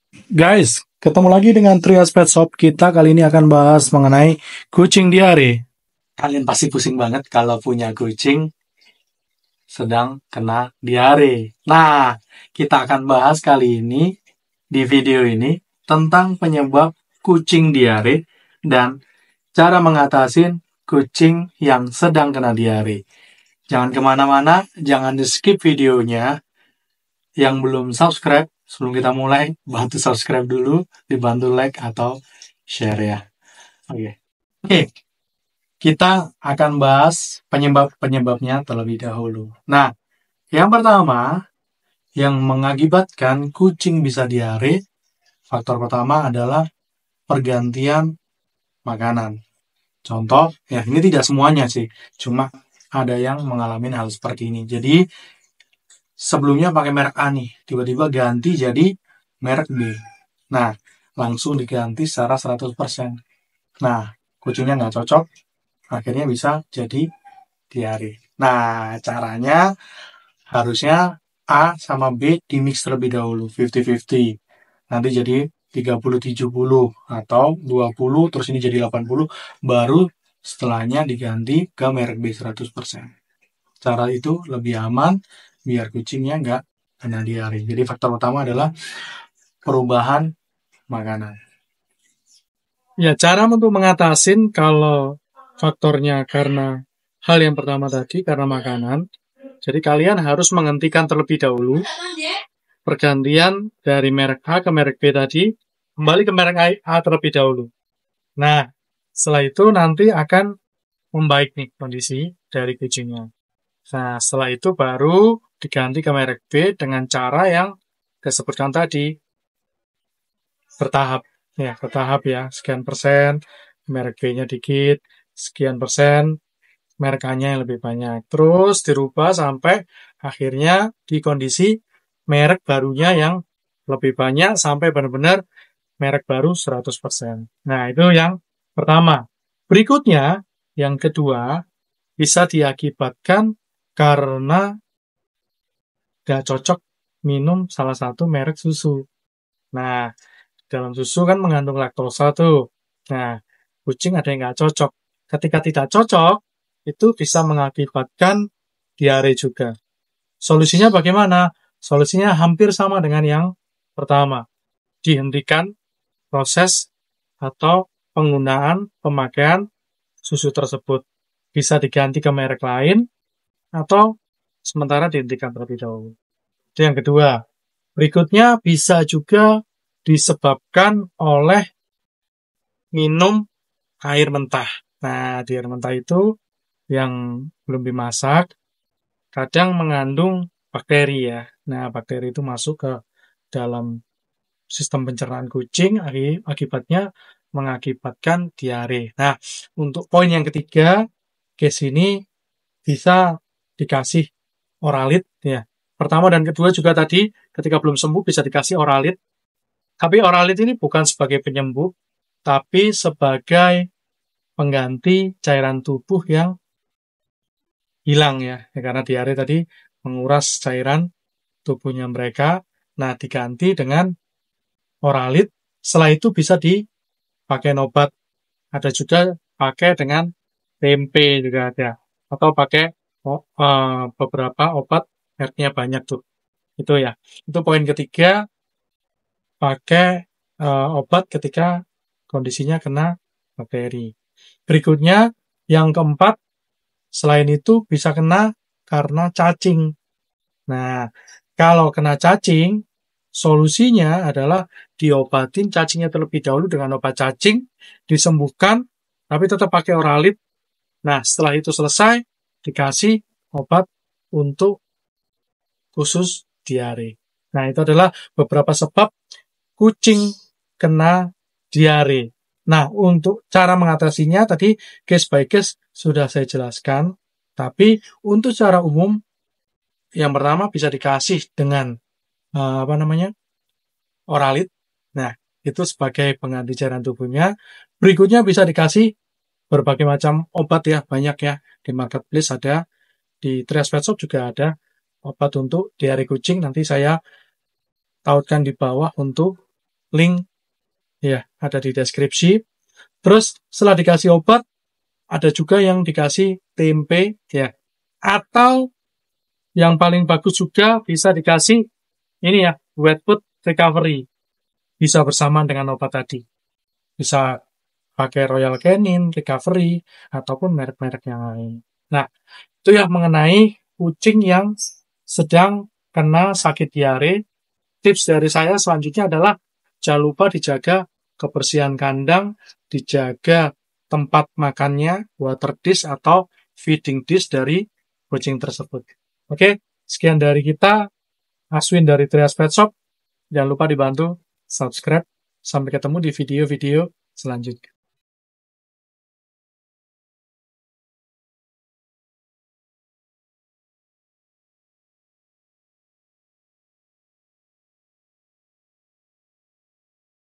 Guys, ketemu lagi dengan Trias Pet Shop. Kita kali ini akan bahas mengenai kucing diare. Kalian pasti pusing banget kalau punya kucing sedang kena diare. Nah, kita akan bahas kali ini di video ini tentang penyebab kucing diare dan cara mengatasi kucing yang sedang kena diare. Jangan kemana-mana, jangan di skip videonya. Yang belum subscribe, sebelum kita mulai, bantu subscribe dulu, dibantu like atau share ya. Oke. Oke, kita akan bahas penyebab-penyebabnya terlebih dahulu. Nah, yang pertama, yang mengakibatkan kucing bisa diare, faktor pertama adalah pergantian makanan. Contoh, ya ini tidak semuanya sih, cuma ada yang mengalami hal seperti ini. Jadi, sebelumnya pakai merek A nih, tiba-tiba ganti jadi merek B. Nah, langsung diganti secara 100%. Nah, kucingnya nggak cocok, akhirnya bisa jadi diare. Nah, caranya harusnya A sama B dimix terlebih dahulu, 50-50. Nanti jadi 30-70 atau 20 terus ini jadi 80, baru setelahnya diganti ke merek B 100%. Cara itu lebih aman biar kucingnya nggak kena diare. Jadi faktor utama adalah perubahan makanan. Ya, cara untuk mengatasin kalau faktornya karena hal yang pertama tadi, karena makanan. Jadi kalian harus menghentikan terlebih dahulu pergantian dari merek A ke merek B tadi, kembali ke merek A terlebih dahulu. Nah, setelah itu nanti akan membaik nih kondisi dari kucingnya. Nah, setelah itu baru diganti ke merek B dengan cara yang saya sebutkan tadi, bertahap. Ya, bertahap ya, sekian persen, merek B-nya dikit, sekian persen, merek A-nya yang lebih banyak. Terus dirubah sampai akhirnya di kondisi merek barunya yang lebih banyak sampai benar-benar merek baru 100%. Nah, itu yang pertama. Berikutnya, yang kedua, bisa diakibatkan karena gak cocok minum salah satu merek susu. Nah, dalam susu kan mengandung laktosa tuh. Nah, kucing ada yang gak cocok. Ketika tidak cocok, itu bisa mengakibatkan diare juga. Solusinya bagaimana? Solusinya hampir sama dengan yang pertama. Dihentikan proses atau penggunaan pemakaian susu tersebut. Bisa diganti ke merek lain atau sementara dihentikan terlebih dahulu. Itu yang kedua. Berikutnya bisa juga disebabkan oleh minum air mentah. Nah, di air mentah itu yang belum dimasak kadang mengandung bakteri ya. Nah, bakteri itu masuk ke dalam sistem pencernaan kucing, akibatnya mengakibatkan diare. Nah, untuk poin yang ketiga, case ini bisa dikasih oralit ya. Pertama dan kedua juga tadi ketika belum sembuh bisa dikasih oralit. Tapi oralit ini bukan sebagai penyembuh, tapi sebagai pengganti cairan tubuh yang hilang ya. Karena diare tadi menguras cairan tubuhnya mereka. Nah, diganti dengan oralit. Setelah itu bisa dipakai obat. Ada juga pakai dengan tempe juga ada. Atau pakai beberapa obat mereknya banyak tuh. Itu ya. Itu poin ketiga, pakai obat ketika kondisinya kena bakteri. Berikutnya, yang keempat, selain itu bisa kena karena cacing. Nah, kalau kena cacing, solusinya adalah diobatin cacingnya terlebih dahulu dengan obat cacing, disembuhkan, tapi tetap pakai oralit. Nah, setelah itu selesai, dikasih obat untuk khusus diare. Nah, itu adalah beberapa sebab kucing kena diare. Nah, untuk cara mengatasinya tadi case by case sudah saya jelaskan. Tapi untuk secara umum, yang pertama bisa dikasih dengan oralit. Nah, itu sebagai pengganti cairan tubuhnya. Berikutnya bisa dikasih berbagai macam obat ya, banyak ya. Di marketplace ada, di Trias Pet Shop juga ada obat untuk diare kucing. Nanti saya tautkan di bawah untuk link ya ada di deskripsi. Terus setelah dikasih obat, ada juga yang dikasih tempe ya. Atau yang paling bagus juga bisa dikasih ini ya, wet food recovery. Bisa bersamaan dengan obat tadi. Bisa pakai Royal Canin, Recovery, ataupun merek-merek yang lain. Nah, itu ya mengenai kucing yang sedang kena sakit diare. Tips dari saya selanjutnya adalah jangan lupa dijaga kebersihan kandang, dijaga tempat makannya, water dish atau feeding dish dari kucing tersebut. Oke, sekian dari kita. Aswin dari Trias Pet Shop. Jangan lupa dibantu subscribe. Sampai ketemu di video-video selanjutnya.